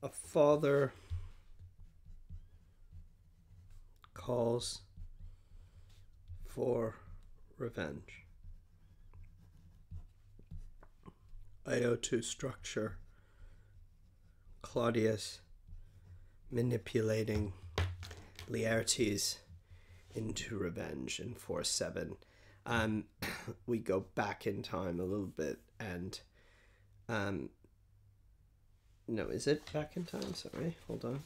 A father calls for revenge. IO2 structure. Claudius manipulating Laertes into revenge in 4-7. We go back in time a little bit and no, is it back in time? Sorry, hold on.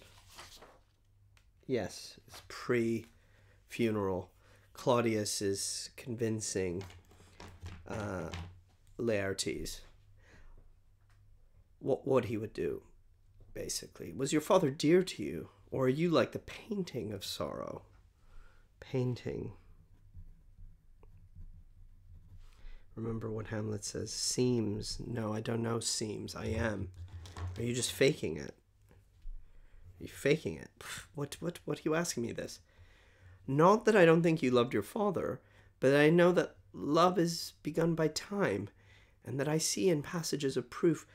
Yes, it's pre-funeral. Claudius is convincing Laertes what he would do, basically. Was your father dear to you, or are you like the painting of sorrow? Painting. Remember what Hamlet says, seems. No, I don't know seems. I am. Are you just faking it? Are you faking it? What are you asking me this? Not that I don't think you loved your father, but I know that love is begun by time, and that I see in passages of proof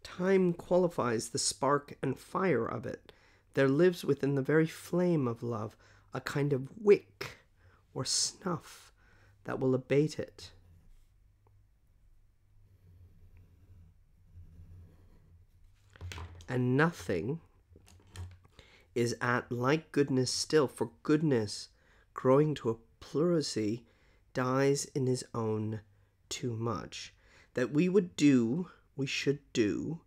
time qualifies the spark and fire of it. There lives within the very flame of love a kind of wick or snuff that will abate it. And nothing is at like goodness still, for goodness, growing to a pleurisy, dies in his own too much. That we should do,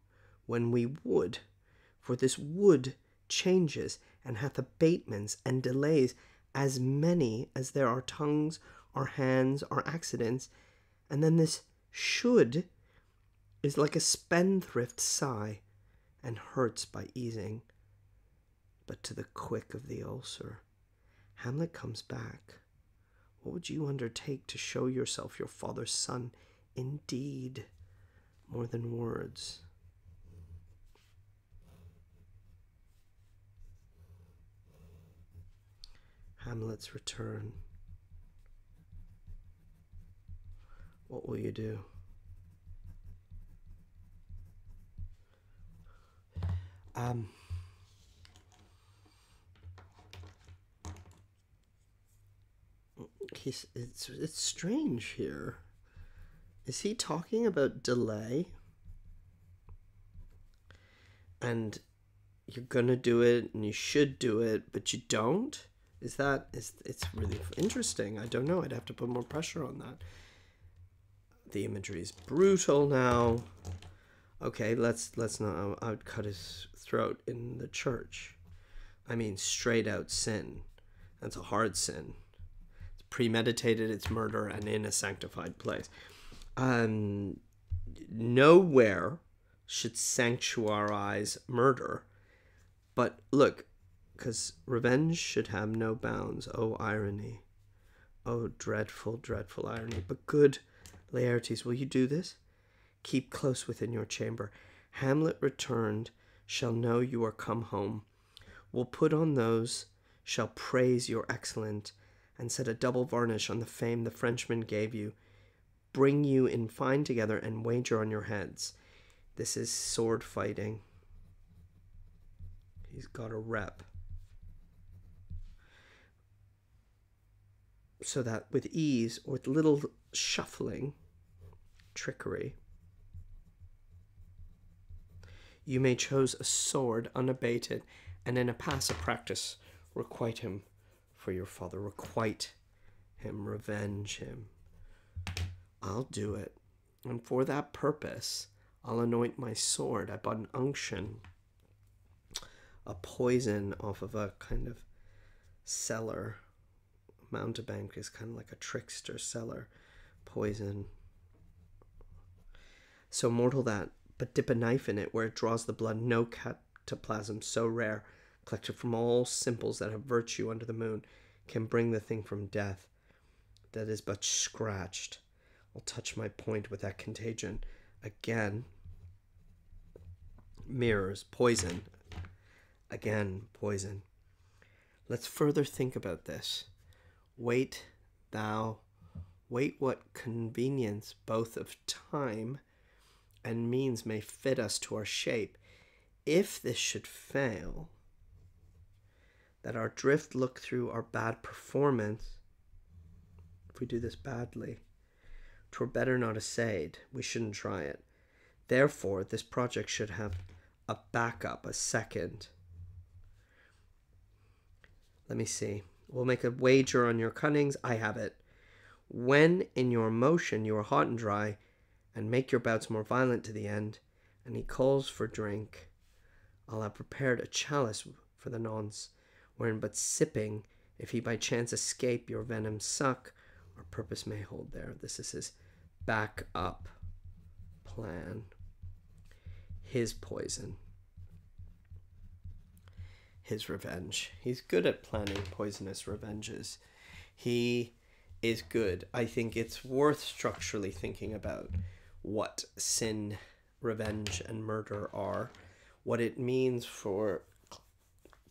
when we would, for this would changes, and hath abatements and delays, as many as there are tongues, or hands, or accidents, and then this should is like a spendthrift sigh, and hurts by easing. But to the quick of the ulcer, Hamlet comes back. What would you undertake to show yourself your father's son, indeed, more than words? Hamlet's return. What will you do? It's strange here. Is he talking about delay? And you're gonna do it, and you should do it, but you don't? It's really interesting. I don't know. I'd have to put more pressure on that. The imagery is brutal now. Okay, let's not. I would cut his throat in the church. I mean, straight out sin. That's a hard sin. It's premeditated. It's murder, and in a sanctified place. Nowhere should sanctuarize murder. But look, because revenge should have no bounds. Oh, irony. Oh, dreadful, dreadful irony. But good, Laertes, will you do this? Keep close within your chamber. Hamlet returned, shall know you are come home. Will put on those, shall praise your excellent, and set a double varnish on the fame the Frenchman gave you. Bring you in fine together, and wager on your heads. This is sword fighting. He's got a rep. So that with ease, or with little shuffling, trickery, you may choose a sword unabated, and in a pass of practice requite him for your father. Requite him, revenge him. I'll do it. And for that purpose, I'll anoint my sword. I bought an unction, a poison off of a kind of cellar. Mountebank is kind of like a trickster cellar. Poison. So mortal that, but dip a knife in it where it draws the blood. No cataplasm so rare, collected from all simples that have virtue under the moon, can bring the thing from death that is but scratched. I'll touch my point with that contagion. Again, mirrors, poison. Again, poison. Let's further think about this. Wait what convenience both of time and means may fit us to our shape. if this should fail, that our drift look through our bad performance, if we do this badly, 'twere better not essayed, we shouldn't try it. Therefore, this project should have a backup, a second. Let me see. We'll make a wager on your cunnings. I have it. When in your motion you are hot and dry, and make your bouts more violent to the end, and he calls for drink, I'll have prepared a chalice for the nonce, wherein but sipping, if he by chance escape your venom suck, our purpose may hold there. This is his back-up plan. His poison. His revenge. He's good at planning poisonous revenges. He is good. I think it's worth structurally thinking about what sin, revenge, and murder are, what it means for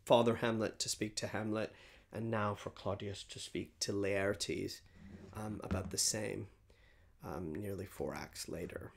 Father Hamlet to speak to Hamlet, and now for Claudius to speak to Laertes about the same, nearly 4 acts later.